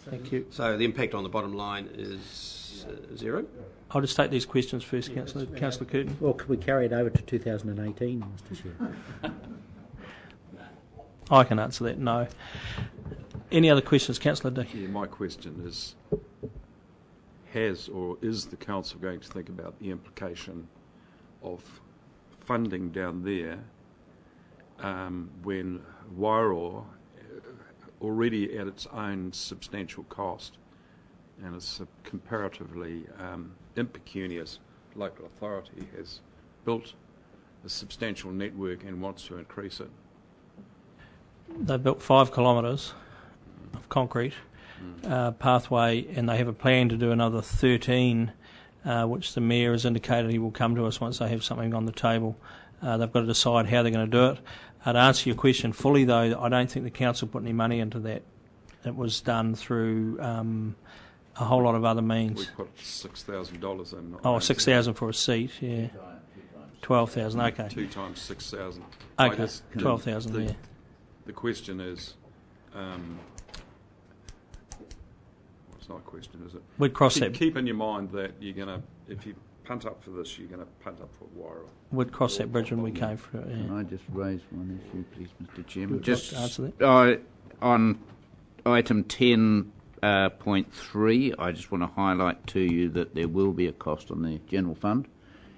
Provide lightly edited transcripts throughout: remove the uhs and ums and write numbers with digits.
Thank you. So the impact on the bottom line is zero. I'll just take these questions first, Councillor Curtin. Well, could we carry it over to 2018, Mr Chair? I can answer that, no. Any other questions, Councillor Dick? Yeah, my question is, has or is the council going to think about the implication of funding down there when Wairoa, already at its own substantial cost, and it's a comparatively impecunious local authority, has built a substantial network and wants to increase it? They've built 5 kilometres of concrete pathway, and they have a plan to do another 13, which the Mayor has indicated he will come to us once they have something on the table. They've got to decide how they're going to do it. To answer your question fully, though, I don't think the council put any money into that. It was done through a whole lot of other means. We put $6,000 in. Oh, 6,000 for a seat, yeah. 12,000, okay. 2 times 6,000. Okay, 12,000, yeah. The question is, well, it's not a question, is it? We'd cross that. Keep in your mind that you're going to, if you punt up for this, you're going to punt up for Wairoa. We'd cross that bridge when we came through it, yeah. Can I just raise one issue, please, Mr Chairman? Just answer that. On item 10.3, I just want to highlight to you that there will be a cost on the general fund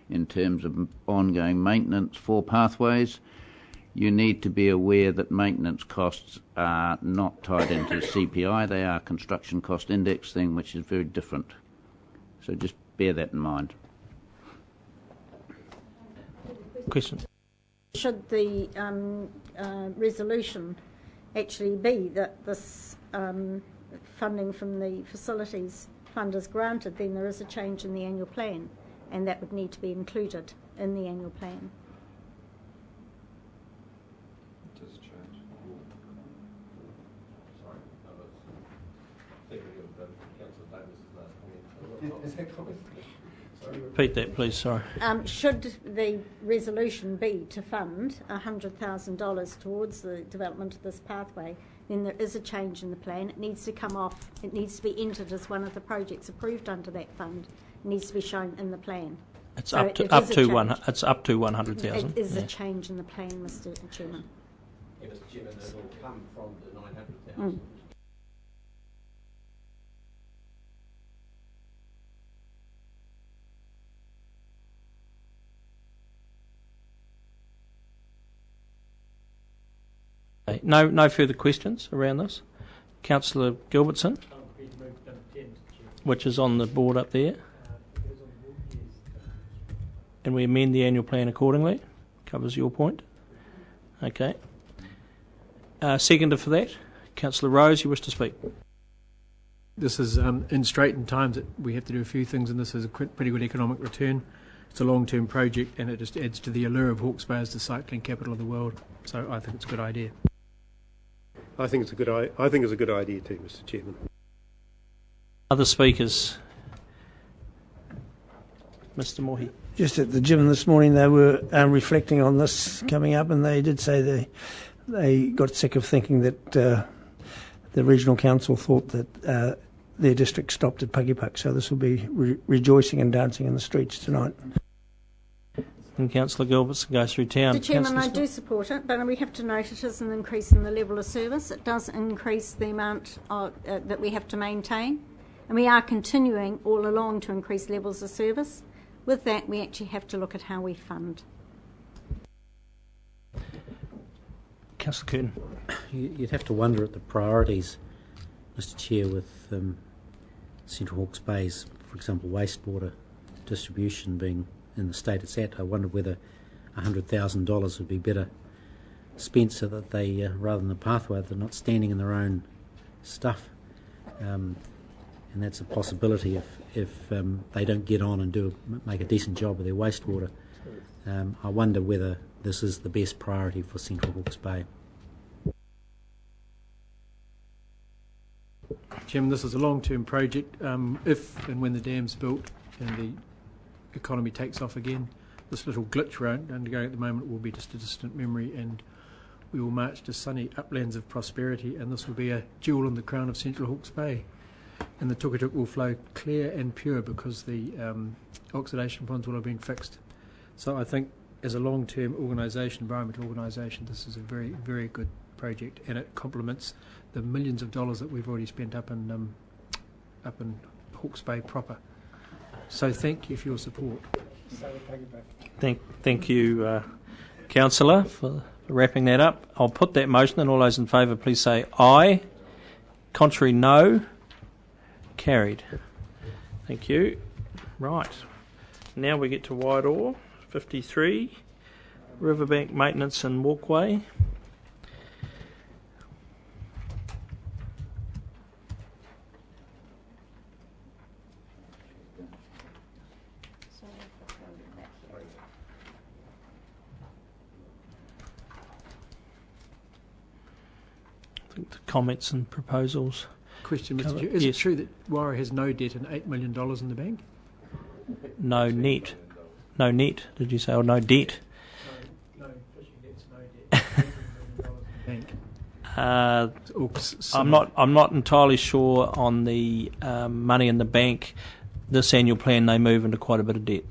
in terms of ongoing maintenance for pathways. You need to be aware that maintenance costs are not tied into CPI. They are construction cost index thing, which is very different. So just bear that in mind. Question. Should the resolution actually be that this funding from the facilities fund is granted, then there is a change in the annual plan, and that would need to be included in the annual plan. Repeat that, please, sorry. Should the resolution be to fund $100,000 towards the development of this pathway, then there is a change in the plan. It needs to come off. It needs to be entered as one of the projects approved under that fund. It needs to be shown in the plan. It's so up to It's up to 100,000. It is a change in the plan, Mr Chairman. Yeah, Mr Chairman, it will come from the 900,000. No further questions around this. Councillor Gilbertson, which is on the board up there. And we amend the annual plan accordingly. Covers your point. Okay. Seconder for that, Councillor Rose, you wish to speak. This is in straitened times that we have to do a few things, and this is a pretty good economic return. It's a long-term project, and it just adds to the allure of Hawke's Bay as the cycling capital of the world. So I think it's a good idea. I think it's a good idea too, Mr Chairman. Other speakers, Mr Mohi. Just at the gym this morning, they were reflecting on this coming up, and they did say they got sick of thinking that the regional council thought that their district stopped at Pugipuck. So this will be rejoicing and dancing in the streets tonight. And Councillor Gilbertson goes through town. Mr Chairman, I do support it, but we have to note it is an increase in the level of service. It does increase the amount that we have to maintain, and we are continuing all along to increase levels of service. With that, we actually have to look at how we fund. Councillor Curtin. You'd have to wonder at the priorities, Mr Chair, with Central Hawke's Bay's, for example, wastewater distribution being in the state it's at. I wonder whether $100,000 would be better spent so that they, rather than the pathway, they're not standing in their own stuff. And that's a possibility if they don't get on and make a decent job of their wastewater. I wonder whether this is the best priority for Central Hawke's Bay. Chairman, this is a long-term project. If and when the dam's built and the economy takes off again, this little glitch we're undergoing at the moment will be just a distant memory, and we will march to sunny uplands of prosperity, and this will be a jewel in the crown of Central Hawke's Bay. and the Tukatuk will flow clear and pure because the oxidation ponds will have been fixed. So I think as a long-term organisation, environmental organisation, this is a very, very good project, and it complements the millions of dollars that we've already spent up in Hawke's Bay proper. So thank you for your support. Thank you, Councillor, for wrapping that up. I'll put that motion, and all those in favour please say aye. Contrary, no. Carried. Thank you. Right. Now we get to Wairoa, 53, Riverbank Maintenance and Walkway. The comments and proposals. Question, Mr. Chair. Is it true that Wairoa has no debt and $8 million in the bank? No net. No net, did you say? Or no debt? No, fishing debt's no debt. $8 million in the bank. I'm not entirely sure on the money in the bank. This annual plan, they move into quite a bit of debt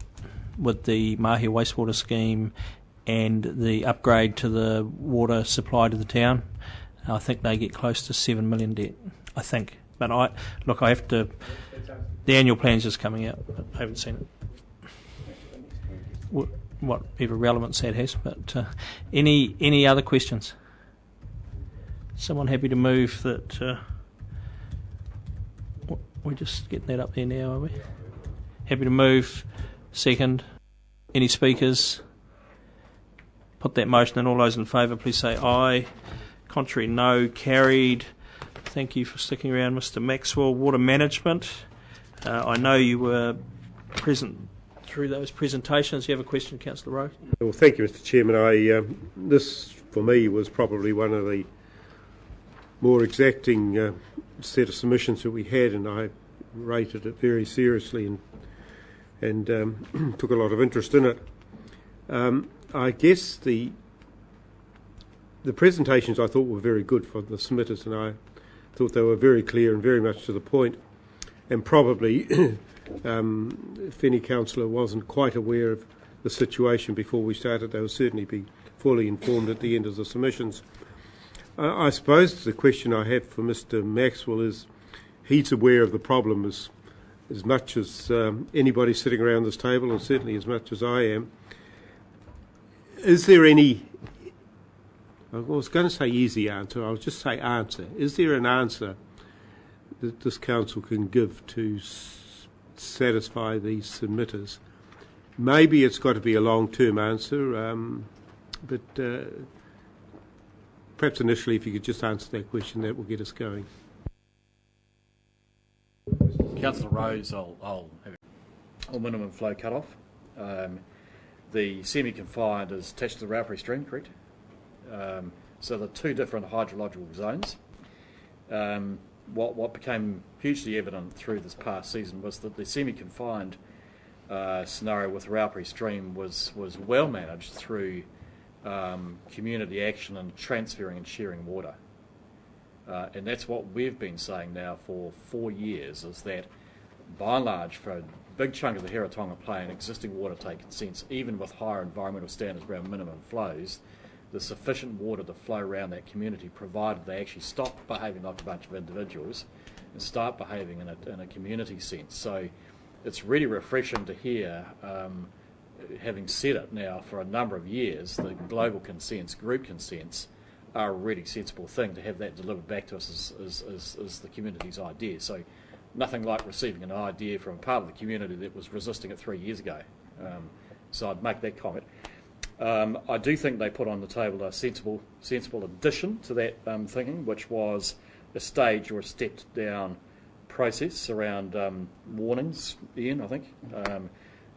with the Mahia wastewater scheme and the upgrade to the water supply to the town. I think they get close to 7 million debt, I think. But I have to. The annual plan's just coming out, but I haven't seen it. Whatever relevance that has. But any other questions? Someone happy to move that? We're just getting that up there now, are we? Happy to move. Second. Any speakers? Put that motion, and all those in favour please say aye. Contrary, no. Carried. Thank you for sticking around, Mr. Maxwell. Water management. I know you were present through those presentations. You have a question, Councillor Rowe? Well, thank you, Mr. Chairman. This, for me, was probably one of the more exacting set of submissions that we had, and I rated it very seriously and took a lot of interest in it. I guess the presentations I thought were very good from the submitters, and I thought they were very clear and very much to the point. And probably, if any councillor wasn't quite aware of the situation before we started, they will certainly be fully informed at the end of the submissions. I suppose the question I have for Mr. Maxwell is, he's aware of the problem as much as anybody sitting around this table, and certainly as much as I am. Is there any, I was going to say easy answer, I'll just say answer. Is there an answer that this council can give to satisfy these submitters? Maybe it's got to be a long-term answer, but perhaps initially if you could just answer that question, that will get us going. Councillor Rose, I'll have a minimum flow cut-off. The semi-confined is attached to the Raupery stream, correct? So the two different hydrological zones. What became hugely evident through this past season was that the semi-confined scenario with Raupery stream was well managed through community action and transferring and sharing water. And that's what we've been saying now for 4 years, is that by and large, for a big chunk of the Heratonga Plain, existing water take consents, even with higher environmental standards around minimum flows, there's sufficient water to flow around that community, provided they actually stop behaving like a bunch of individuals and start behaving in a community sense. So it's really refreshing to hear, having said it now for a number of years, the global consents, group consents, are a really sensible thing to have that delivered back to us as the community's idea. So nothing like receiving an idea from a part of the community that was resisting it 3 years ago. So I'd make that comment. I do think they put on the table a sensible addition to that thinking, which was a stage or a stepped down process around warnings, Ian, I think.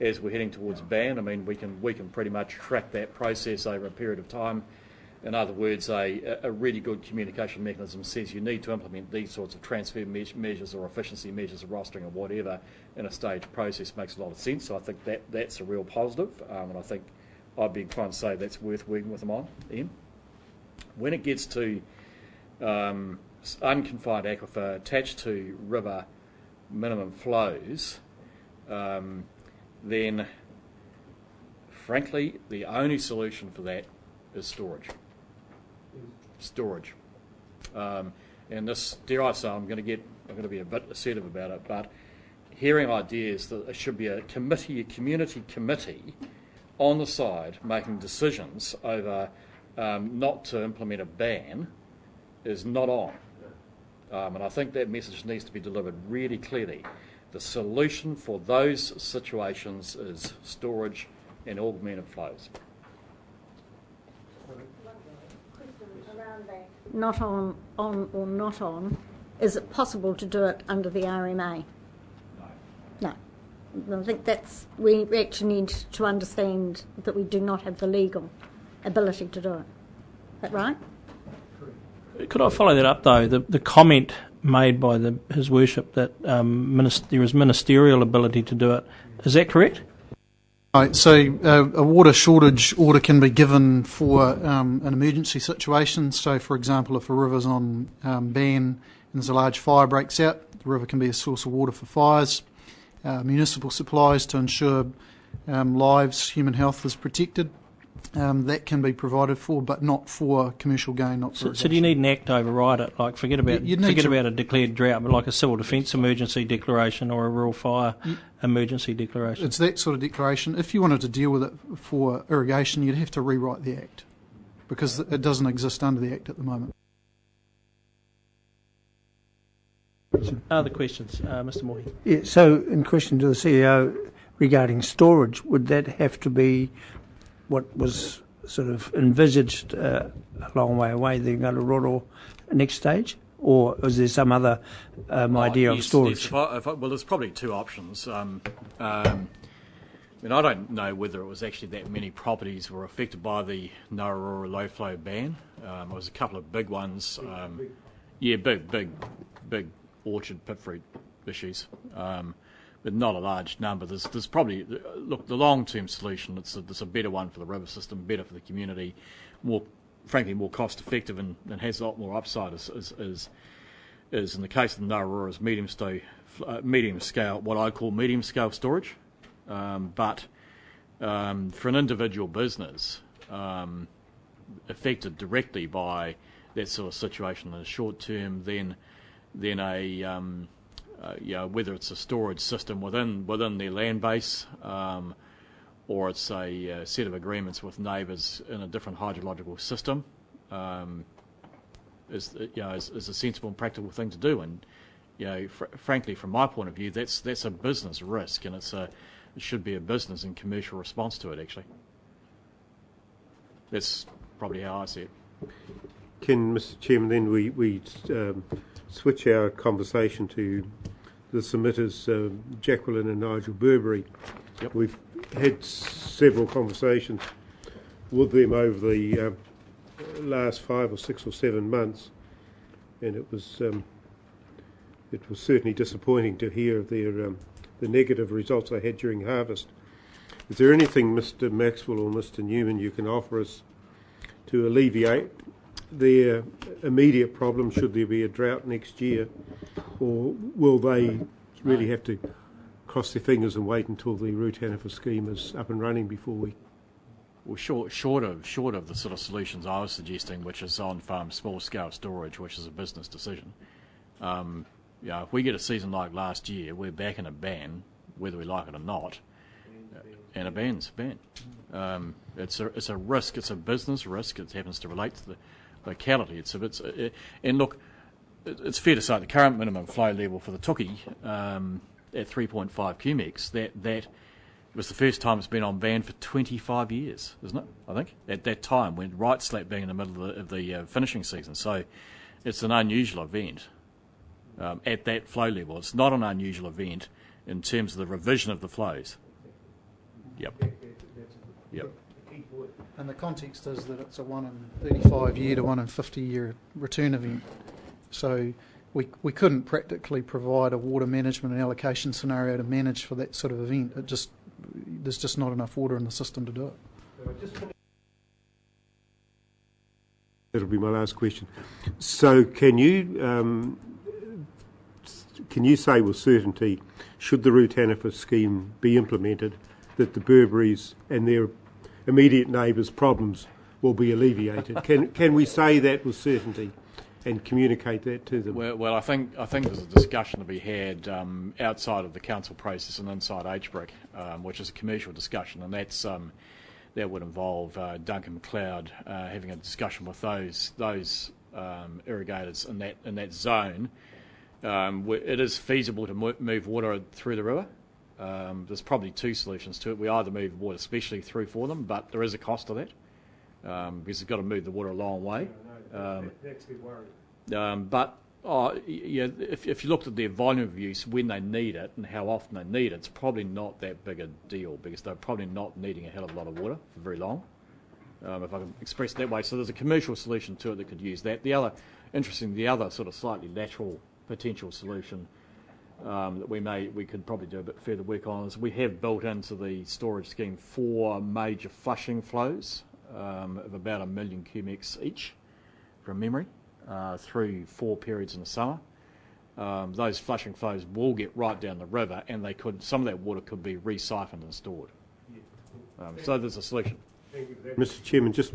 As we're heading towards ban, I mean, we can pretty much track that process over a period of time. In other words, a really good communication mechanism says you need to implement these sorts of transfer measures or efficiency measures or rostering or whatever in a staged process. Makes a lot of sense. So I think that's a real positive, and I think I'd be inclined to say that's worth working with them on, Ian. When it gets to unconfined aquifer attached to river minimum flows, then frankly the only solution for that is storage. And this, dare I say, I'm going to be a bit assertive about it, but hearing ideas that there should be a community committee on the side making decisions over not to implement a ban is not on. And I think that message needs to be delivered really clearly. The solution for those situations is storage and augmented flows. Not on or not on, is it possible to do it under the RMA? No. I think we actually need to understand that we do not have the legal ability to do it. Is that right? Could I follow that up, though? The comment made by His Worship that there is ministerial ability to do it, is that correct? Right, so a water shortage order can be given for an emergency situation. So, for example, if a river's on ban and there's a large fire breaks out, the river can be a source of water for fires. Municipal supplies to ensure lives, human health is protected. That can be provided for, but not for commercial gain. Not for so do you need an act to override it? Like forget about a declared drought, but like a civil defence emergency declaration or a rural fire emergency declaration. It's that sort of declaration. If you wanted to deal with it for irrigation, you'd have to rewrite the Act because it doesn't exist under the Act at the moment. Other questions, Mr. Mohi? Yeah, so in question to the CEO regarding storage, would that have to be what was sort of envisaged a long way away, the Ngāti next stage? Or is there some other idea of storage? Well, there's probably two options. I don't know whether it was actually that many properties were affected by the Ngāti low flow ban. There was a couple of big ones. Big orchard pit fruit issues. But not a large number. There's probably, look, the long-term solution, it's a better one for the river system, better for the community, frankly more cost-effective and has a lot more upside is in the case of the Ngāti is medium scale, what I call medium scale storage. But for an individual business affected directly by that sort of situation in the short term, then whether it's a storage system within their land base, or it's a set of agreements with neighbours in a different hydrological system, is a sensible and practical thing to do. And frankly, from my point of view, that's a business risk, and it should be a business and commercial response to it. Actually, that's probably how I see it. Can, Mr. Chairman, then we switch our conversation to the submitters, Jacqueline and Nigel Burberry. Yep. We've had several conversations with them over the last 5 or 6 or 7 months, and it was certainly disappointing to hear their the negative results they had during harvest. Is there anything, Mr. Maxwell or Mr. Newman, you can offer us to alleviate their immediate problem should there be a drought next year, or will they really have to cross their fingers and wait until the root Hanifa scheme is up and running before we? Well, short of the sort of solutions I was suggesting, which is on-farm small-scale storage, which is a business decision. If we get a season like last year, we're back in a ban, whether we like it or not, and a ban's a ban. It's a risk. It's a business risk. It happens to relate to the locality. And look, it's fair to say the current minimum flow level for the Tuki at 3.5 cumex, that was the first time it's been on ban for 25 years, isn't it? I think at that time, when right slap being in the middle of the finishing season, so it's an unusual event at that flow level. It's not an unusual event in terms of the revision of the flows. Yep. And the context is that it's a 1 in 35 year to 1 in 50 year return event. So we couldn't practically provide a water management and allocation scenario to manage for that sort of event. There's just not enough water in the system to do it. That'll be my last question. So can you can you say with certainty, should the root Hannaford scheme be implemented, that the Burberrys and their immediate neighbours' problems will be alleviated? Can we say that with certainty and communicate that to them? Well, I think there's a discussion to be had outside of the council process and inside HBRC, which is a commercial discussion, and that's that would involve Duncan McLeod having a discussion with those irrigators in that zone. It is feasible to move water through the river. There's probably two solutions to it. We either move water specially through for them, but there is a cost to that because you've got to move the water a long way. But if you looked at their volume of use when they need it and how often they need it, it's probably not that big a deal because they're probably not needing a hell of a lot of water for very long, if I can express it that way. So there's a commercial solution to it that could use that. The other sort of slightly lateral potential solution that we could probably do a bit further work on is we have built into the storage scheme 4 major flushing flows of about 1 million cubics each, from memory, through 4 periods in the summer. Those flushing flows will get right down the river, and some of that water could be re-siphoned and stored. So there's a solution. Mr. Chairman, just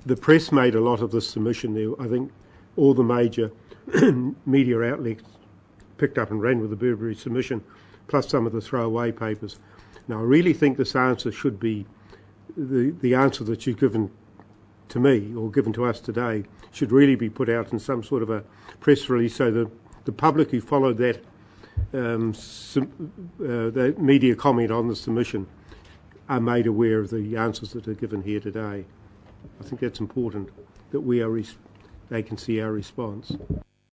the press made a lot of this submission there. I think all the major media outlets picked up and ran with the Burberry submission, plus some of the throwaway papers. Now, I really think this answer should be the answer that you've given to me or given to us today should really be put out in some sort of a press release so that the public who followed that the media comment on the submission are made aware of the answers that are given here today. I think that's important that they can see our response.